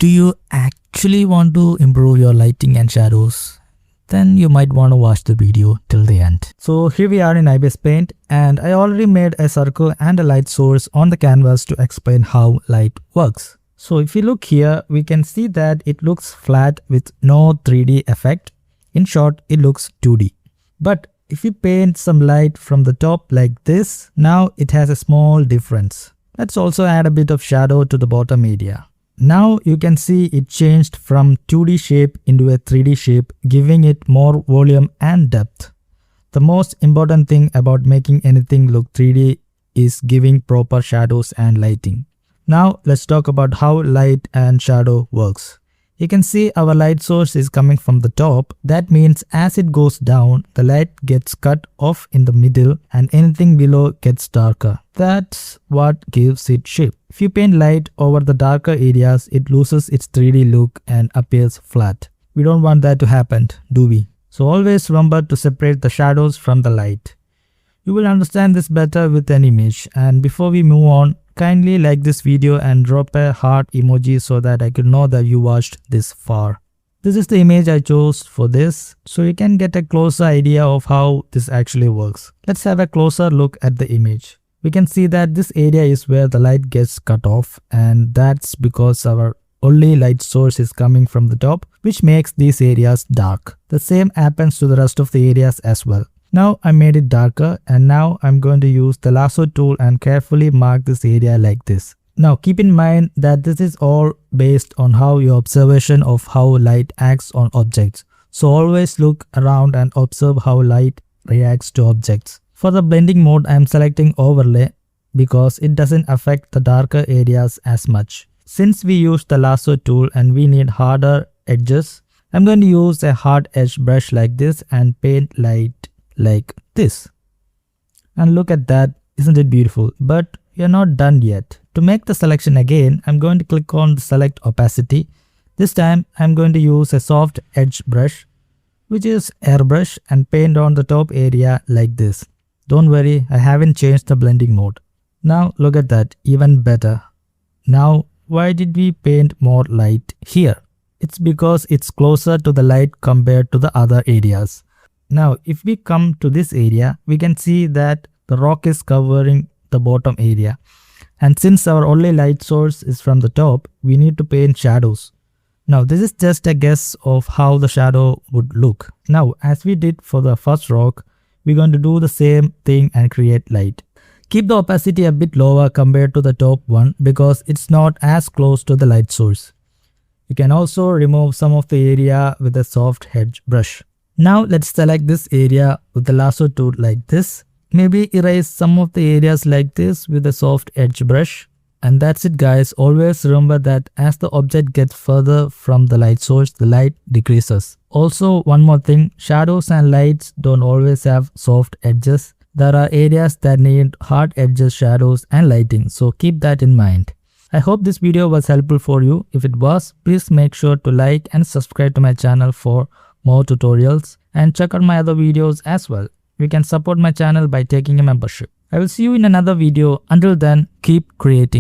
Do you actually want to improve your lighting and shadows? Then you might want to watch the video till the end. So here we are in Ibispaint, and I already made a circle and a light source on the canvas to explain how light works. So if you look here, we can see that it looks flat with no 3D effect. In short, it looks 2D. But if you paint some light from the top like this, now it has a small difference. Let's also add a bit of shadow to the bottom area. Now you can see it changed from 2D shape into a 3D shape, giving it more volume and depth. The most important thing about making anything look 3D is giving proper shadows and lighting. Now let's talk about how light and shadow works. You can see our light source is coming from the top. That means as it goes down, the light gets cut off in the middle and anything below gets darker. That's what gives it shape. If you paint light over the darker areas, it loses its 3D look and appears flat. We don't want that to happen, do we? So always remember to separate the shadows from the light. You will understand this better with an image. And before we move on, kindly like this video and drop a heart emoji so that I could know that you watched this far. This is the image I chose for this, so you can get a closer idea of how this actually works. Let's have a closer look at the image. We can see that this area is where the light gets cut off, and that's because our only light source is coming from the top, which makes these areas dark. The same happens to the rest of the areas as well. Now I made it darker, and now I'm going to use the lasso tool and carefully mark this area like this. Now keep in mind that this is all based on how your observation of how light acts on objects. So always look around and observe how light reacts to objects. For the blending mode, I am selecting overlay because it doesn't affect the darker areas as much. Since we use the lasso tool and we need harder edges, I'm going to use a hard edge brush like this and paint light like this. And look at that, isn't it beautiful? But we are not done yet. To make the selection again, I'm going to click on the select opacity. This time I'm going to use a soft edge brush, which is airbrush, and paint on the top area like this. Don't worry, I haven't changed the blending mode. Now look at that, even better. Now why did we paint more light here? It's because it's closer to the light compared to the other areas. Now if we come to this area, we can see that the rock is covering the bottom area. And since our only light source is from the top, we need to paint shadows. Now this is just a guess of how the shadow would look. Now as we did for the first rock, we're going to do the same thing and create light. Keep the opacity a bit lower compared to the top one because it's not as close to the light source. You can also remove some of the area with a soft edge brush. Now let's select this area with the lasso tool like this. Maybe erase some of the areas like this with a soft edge brush. And that's it guys. Always remember that as the object gets further from the light source, the light decreases. Also one more thing, shadows and lights don't always have soft edges. There are areas that need hard edges, shadows and lighting. So keep that in mind. I hope this video was helpful for you. If it was, please make sure to like and subscribe to my channel for more tutorials, and check out my other videos as well. You can support my channel by taking a membership. I will see you in another video. Until then, keep creating.